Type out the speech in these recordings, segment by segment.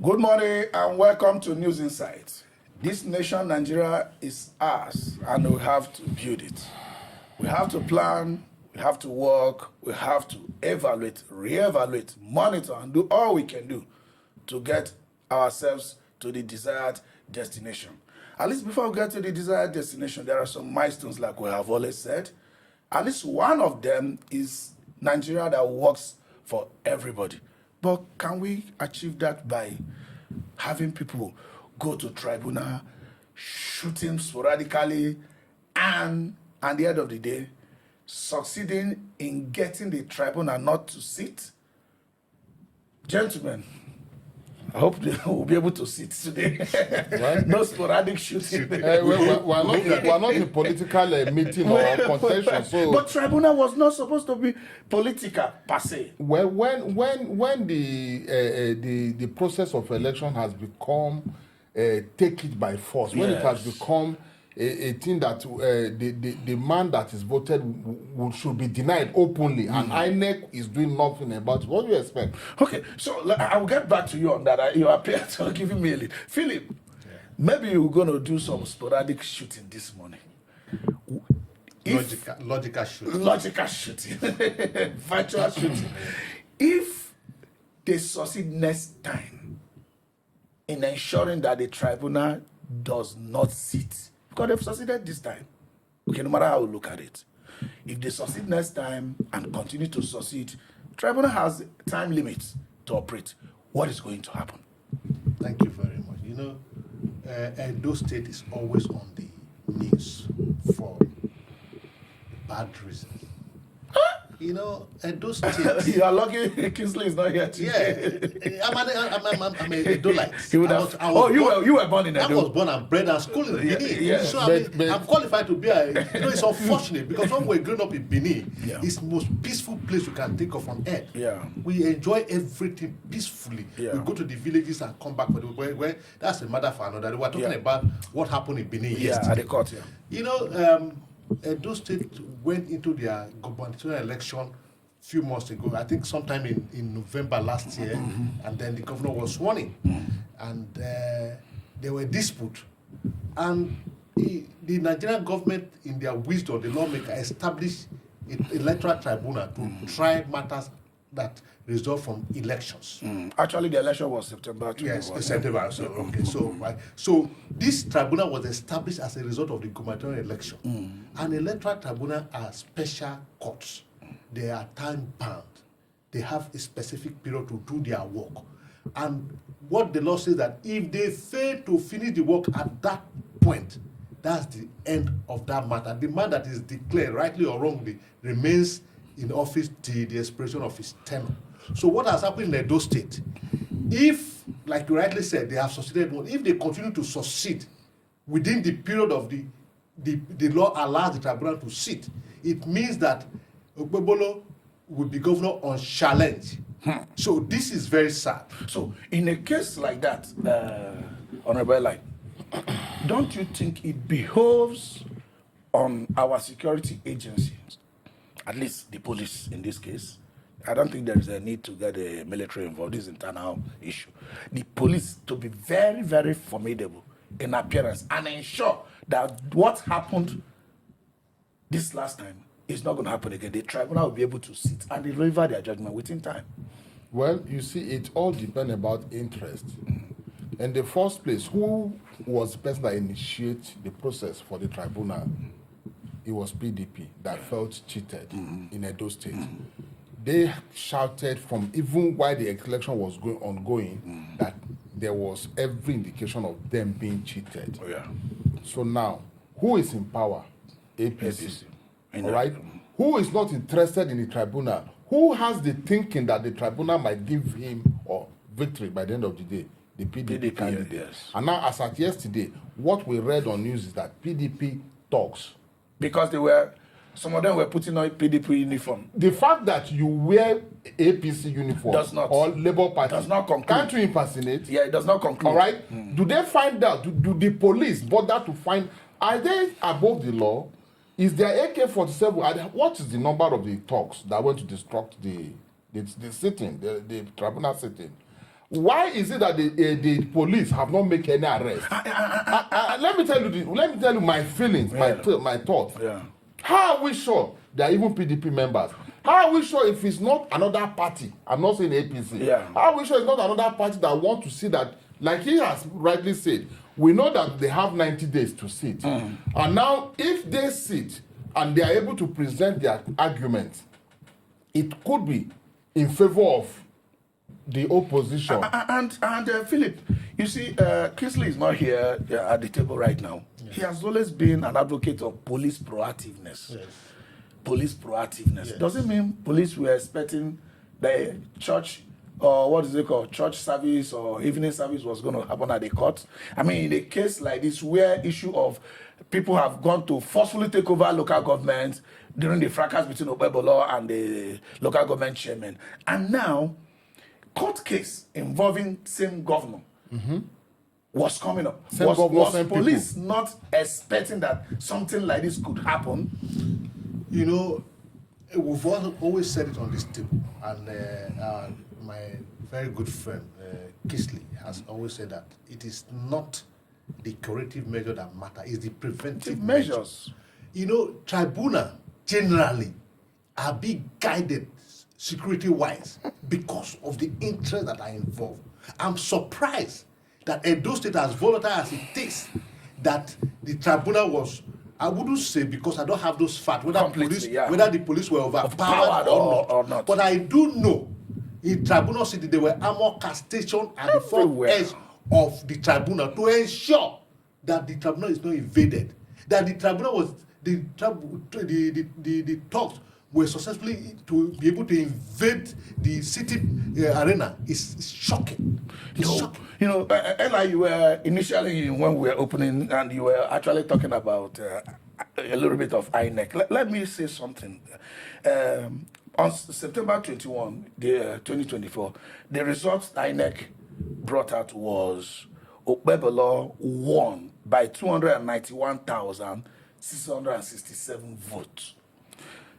Good morning and welcome to News Insights. This nation, Nigeria, is ours and we have to build it. We have to plan, we have to work, we have to evaluate, reevaluate, monitor, and do all we can do to get ourselves to the desired destination. At least before we get to the desired destination, there are some milestones like we have always said. At least one of them is Nigeria that works for everybody. But can we achieve that by having people go to tribunal, shooting sporadically, and at the end of the day, succeeding in getting the tribunal not to sit? Gentlemen, I hope they will be able to sit today. No sporadic shooting. We're not a political meeting or contention. So, but tribunal was not supposed to be political per se. Well, when the process of election has become take it by force, when it has become a thing that the man that is voted should be denied openly, and INEC is doing nothing about it. What do you expect? Okay, so I will get back to you on that. You appear to be giving me a lead. Philip, maybe you're going to do some sporadic shooting this morning. Logical shooting. Logical shooting. Virtual shooting. If they succeed next time in ensuring that the tribunal does not sit, because they've succeeded this time. Okay, no matter how we look at it. If they succeed next time and continue to succeed, tribunal has time limits to operate. What is going to happen? Thank you very much. You know, Edo State is always on the news for bad reasons. You know, Edo State. You are lucky Kingsley is not here today. Yeah, I'm a Edo-lite. You were born in Edo. I was born and bred and schooled in Benin. Yeah. So I'm qualified to be it's unfortunate because when we're growing up in Benin, it's the most peaceful place you can think of on earth. Yeah. We enjoy everything peacefully. Yeah. We go to the villages and come back for the where that's a matter for another. We're talking about what happened in Benin yesterday. At the court, You know, Edo State went into their gubernatorial election a few months ago, I think sometime in November last year, and then the governor was sworn in, and there were disputes, and the Nigerian government, in their wisdom, the lawmaker, established an electoral tribunal to try matters that result from elections. Actually, the election was September 21. Yes, September. So, okay, so this tribunal was established as a result of the gubernatorial election. And electoral tribunal are special courts. They are time bound. They have a specific period to do their work. And what the law says that if they fail to finish the work at that point, that's the end of that matter. The man that is declared, rightly or wrongly, remains in office till the expiration of his tenure. So what has happened in Edo State, if, like you rightly said, they have succeeded, if they continue to succeed within the period of the law allows the tribunal to sit, it means that Okpebholo will be governor on challenge. So this is very sad. So in a case like that, Honorable Line, don't you think it behoves on our security agencies, at least the police in this case? I don't think there is a need to get the military involved. This is an internal issue. The police to be very, very formidable in appearance and ensure that what happened this last time is not going to happen again. The tribunal will be able to sit and deliver their judgment within time. Well, you see, it all depends about interest. In the first place, who was the person that initiated the process for the tribunal? It was PDP that felt cheated in Edo State. They shouted from even while the election was ongoing that there was every indication of them being cheated. So now, who is in power? APC. All right? Who is not interested in the tribunal? Who has the thinking that the tribunal might give him or victory by the end of the day? The PDP candidate. Yes. And now, as at yesterday, what we read on news is that PDP talks. Because some of them were putting on PDP uniform. The fact that you wear APC uniform does not, or Labour Party does not conclude. Can't you impersonate? Yeah, it does not conclude. All right. Do they find out? Do the police bother to find? Are they above the law? Is there AK-47? What is the number of the talks that went to destruct the sitting, the tribunal sitting? Why is it that the police have not made any arrest? Let me tell you my feelings, my thoughts. Yeah. How are we sure they are even PDP members? How are we sure if it's not another party? I'm not saying APC. Yeah. How are we sure it's not another party that want to see that, like he has rightly said, we know that they have 90 days to sit. And now, if they sit and they are able to present their arguments, it could be in favor of the opposition. And Philip, you see, Kingsley is not here at the table right now. He has always been an advocate of police proactiveness. Yes. Police proactiveness. Yes. Doesn't mean police were expecting the church, or what is it called, church service or evening service was going to happen at the court. I mean, in a case like this where issue of people have gone to forcefully take over local governments during the fracas between Okpebholo and the local government chairman. And now, court case involving same governor was coming up. Same governor, Was same police not expecting that something like this could happen? You know, we've always said it on this table, and my very good friend Kingsley has always said that it is not the corrective measure that matter, it's the preventive Measures. You know, tribunal generally are being guided security-wise because of the interests that are involved. I'm surprised that Edo State, as volatile as it is, that the tribunal was, I wouldn't say because I don't have those facts, whether the police were overpowered or not. But I do know in Tribunal City there were armor cast stationed at the front edge of the tribunal to ensure that the tribunal is not invaded. That the tribunal was the talks were successfully to be able to invade the city arena is shocking. It's shocking. You know, Ella, you were initially when we were opening, and you were actually talking about a little bit of INEC. Let me say something. On September 21, 2024, the results INEC brought out was Okpebholo won by 291,667 votes.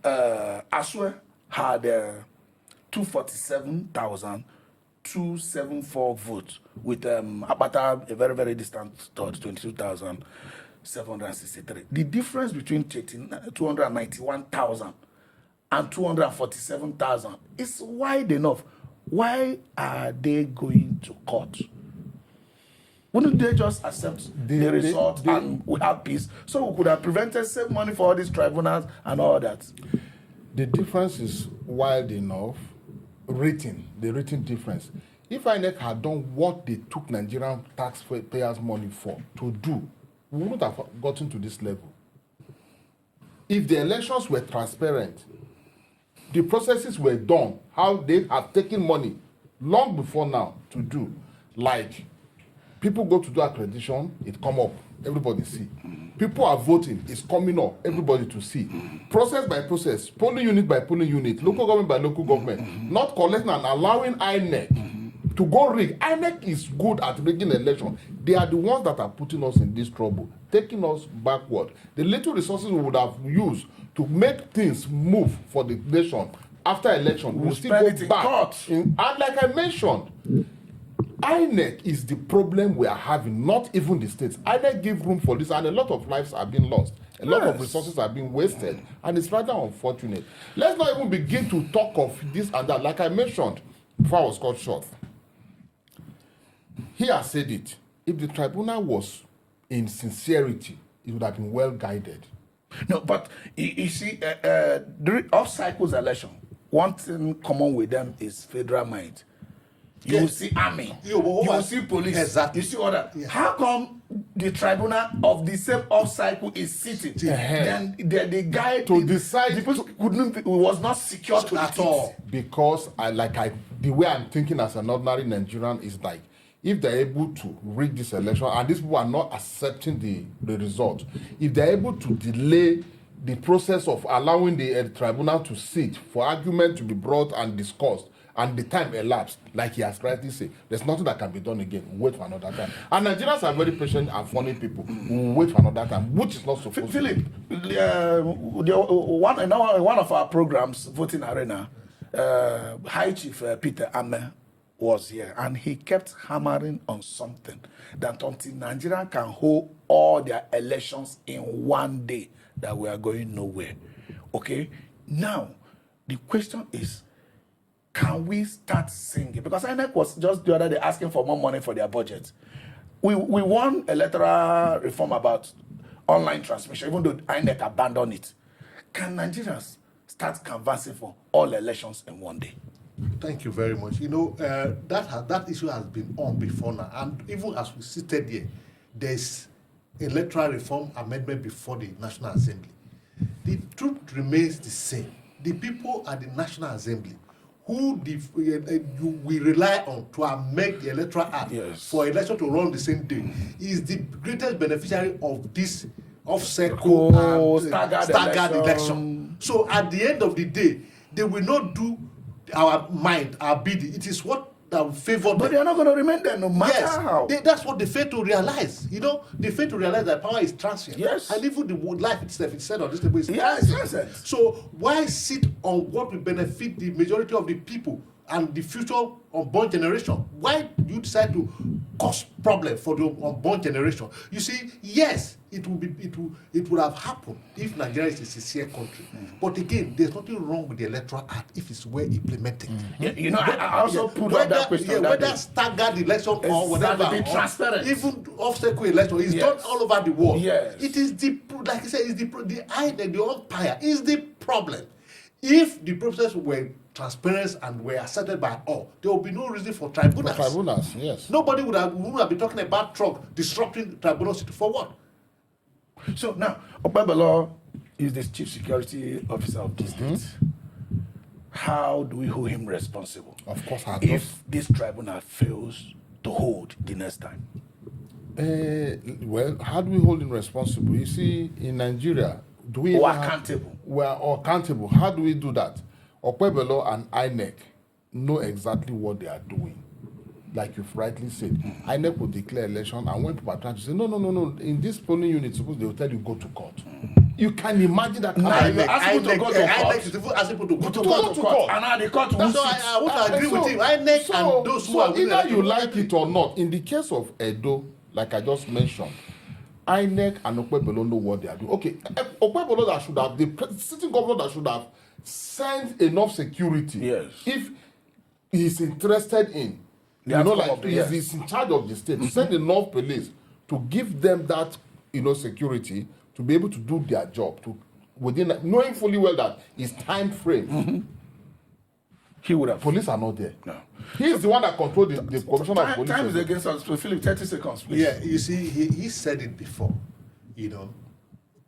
Aswe had 247,274 votes, with Abata a very, very distant third, 22,763. The difference between 291,000 and 247,000 is wide enough. Why are they going to court? Wouldn't they just accept the result and we have peace? So we could have prevented, save money for all these tribunals and all that. The difference is wild enough. The written difference. If INEC had done what they took Nigerian taxpayers' money for to do, we wouldn't have gotten to this level. If the elections were transparent, the processes were done, how they have taken money long before now to do, like people go to do accreditation, it come up, everybody see. People are voting, it's coming up, everybody to see. Process by process, polling unit by polling unit, local government by local government, not collecting and allowing INEC to go rig. INEC is good at rigging election. They are the ones that are putting us in this trouble, taking us backward. The little resources we would have used to make things move for the nation after election will still go back. And like I mentioned, INEC is the problem we are having, not even the states. INEC give room for this, and a lot of lives are being lost. A lot of resources are being wasted, and it's rather unfortunate. Let's not even begin to talk of this and that. Like I mentioned before I was cut short, he has said it. If the tribunal was in sincerity, it would have been well guided. No, but you see, during off-cycles election, one thing common with them is federal mind. You will see army, you will see police, exactly. You see order. Yeah. How come the tribunal of the same off-cycle is sitting? Then the guy to decide the person was not secure to at all. Because the way I'm thinking as an ordinary Nigerian is like, if they're able to rig this election and these people are not accepting the result, if they're able to delay the process of allowing the tribunal to sit for argument to be brought and discussed, and the time elapsed, like he has rightly said, there's nothing that can be done again. We'll wait for another time. And Nigerians are very patient and funny people. We'll wait for another time, which is not supposed Philip, one of our programs, Voting Arena, High Chief Peter Ame was here, and he kept hammering on something that until Nigeria can hold all their elections in one day, that we are going nowhere. Okay? Now, the question is, can we start singing? Because INEC was just the other day asking for more money for their budget. We won electoral reform about online transmission, even though INEC abandoned it. Can Nigerians start canvassing for all elections in one day? Thank you very much. You know, that issue has been on before now. And even as we seated here, there's electoral reform amendment before the National Assembly. The truth remains the same. The people at the National Assembly who we rely on to amend the Electoral Act for election to run the same day is the greatest beneficiary of this off-cycle and staggered election. So at the end of the day, they will not do our bidding. It is what that will favor them. But they are not going to remain there no matter how. That's what they fail to realize. You know, they fail to realize that power is transient. Yes. And even the life itself, it's said on this table, is transient. So why sit on what will benefit the majority of the people and the future unborn generation? Why do you decide to cause problem for the unborn generation? You see, yes, it would have happened if Nigeria is a sincere country. But again, there's nothing wrong with the Electoral Act if it's well implemented. Yeah, you know, I also put up that question. Whether staggered election or whatever, be transparent. Even off-cycle election is done all over the world. Yes. It is like I said, it's the INEC, the umpire is the problem. If the process were transparent and were accepted by all, there will be no reason for tribunals. For tribunals, yes. Nobody would have been talking about truck disrupting tribunals for what? So now, Okpebholo is the chief security officer of the state. How do we hold him responsible? Of course, if this tribunal fails to hold the next time. Well, how do we hold him responsible? You see, in Nigeria, do we accountable? We are accountable. How do we do that? Okpebholo and INEC know exactly what they are doing. Like you've rightly said, INEC will declare election, and when people are trying to say, no, in this polling unit, suppose they will tell you go to court. You can imagine that. Ask people to go to court. Ask people to go to court. And now the court will So I want to agree with him. INEC and those who are either you like it or not. In the case of Edo, like I just mentioned, INEC and Okpebholo know what they are doing. Okay, Okpebholo that should have, the sitting governor that should have sent enough security. Yes. If he's interested in, he's in charge of the state, send enough police to give them that, security to be able to do their job, knowing fully well that it's time frame. He would have. Police are not there. No. He's the one that controls the commissioner of police. Time is against us. So Philip, 30 seconds, please. Yeah, you see, he said it before.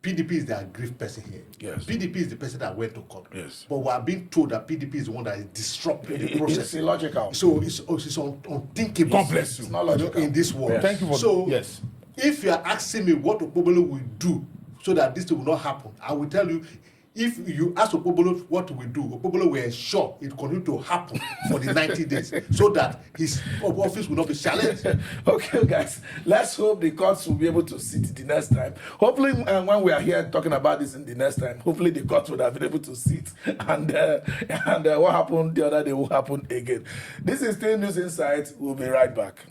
PDP is the aggrieved person here. Yes. PDP is the person that went to court. Yes. But we are being told that PDP is the one that is disrupting the process. It's illogical. So it's unthinkable. God bless you. It's not logical. In this world. Yes. Thank you for yes. If you are asking me what Okpebholo will do so that this will not happen, I will tell you, if you ask Okpebholo what we do, Okpebholo will ensure it continue to happen for the 90 days so that his office will not be challenged. Okay, guys, let's hope the courts will be able to sit the next time. Hopefully, when we are here talking about this in the next time, hopefully the courts would have been able to sit and what happened the other day will happen again. This is still News Insights. We'll be right back.